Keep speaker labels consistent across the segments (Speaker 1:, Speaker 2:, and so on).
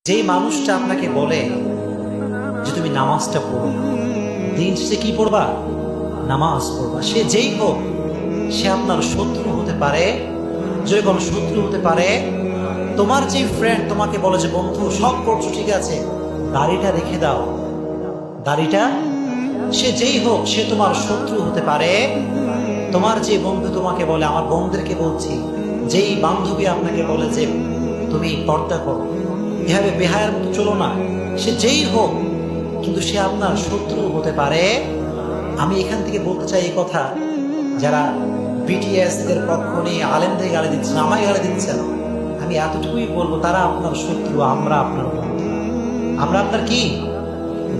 Speaker 1: যেই মানুষটা আপনাকে বলে যে তুমি নামাজটা পড়ো, দিন শেষে কি পড়বা? নামাজ পড়বা। সে যেই হোক, সে আপনার শত্রু হতে পারে, যে কোনো শত্রু হতে পারে। তোমার যে ফ্রেন্ড তোমাকে বলে যে বন্ধু সব করছো ঠিক আছে, দাড়িটা রেখে দাও, দাড়িটা, সে যেই হোক সে তোমার শত্রু হতে পারে। তোমার যে বন্ধু তোমাকে বলে, আমার বন্ধুদেরকে বলছি, যেই বান্ধবী আপনাকে বলে যে তুমি পর্দা করো, এভাবে বেহায়ার মতো চলো না, সে যেই হোক কিন্তু সে আপনার শত্রু হতে পারে। আমি এখান থেকে বলতে চাই এই কথা, যারা বিটিএস এর পক্ষ নিয়ে আলেমদের গালি দিচ্ছেন, আমায় গালি দিচ্ছেন, আমি এতটুকুই বলবো তারা আপনার শত্রু, আমরা আপনার বন্ধু। আমরা আপনার কি?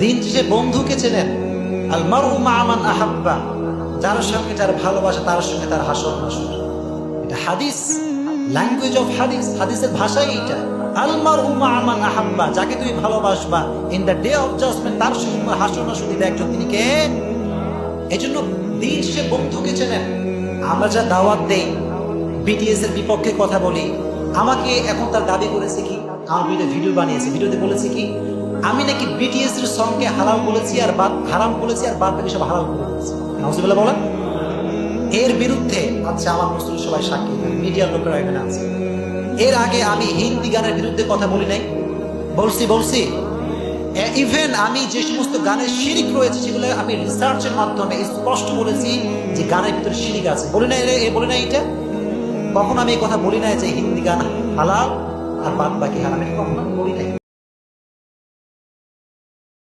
Speaker 1: দিন শেষে বন্ধুকে চেনেন, আল মারউ মা মান আহাব্বা, যার সঙ্গে যার ভালোবাসা তার সঙ্গে তার হাসর নাসর। এটা হাদিস, ল্যাঙ্গুয়েজ অফ হাদিস, হাদিসের ভাষাই এটা। আল মারউ মা মান আহাব্বা, যাকে তুমি ভালোবাসবা, in the day of judgement তার সঙ্গে তোমার হাসর নাসর দিবে একজন, তিনি কে? এজন্য দিন শেষে বন্ধুকে চেনেন। আমরা যা দাওয়াত দেই, বিটিএস এর বিপক্ষে কথা বলি, আমাকে এখন তার দাবি করেছে কি, আমার বিরুদ্ধে ভিডিও বানিয়েছে, ভিডিওতে বলেছে কি আমি নাকি বিটিএস এর সঙ্গে হালাল বলেছি আর বাদ হারাম বলেছি, আর বাদ বাকি সব হালাল করে বলেছি। নাউজুবিল্লাহ বলেন। এর বিরুদ্ধে আচ্ছা আমার মুসলিম সবাই সাক্ষী, মিডিয়ার লোকেরা এখানে আছে। এর আগে আমি হিন্দি গানের বিরুদ্ধে কথা বলি নাই? বলছি। ইভেন আমি যে সমস্ত গানের শিরিক রয়েছে সেগুলো আমি রিসার্চের মাধ্যমে স্পষ্ট বলেছি যে গানের ভিতরে শিরিক আছে। বলি না এটা? কখন আমি এই কথা বলি নাই যে হিন্দি গান হালাল আর বাদ বাকি হারাম? এটা কখনো বলি নাই।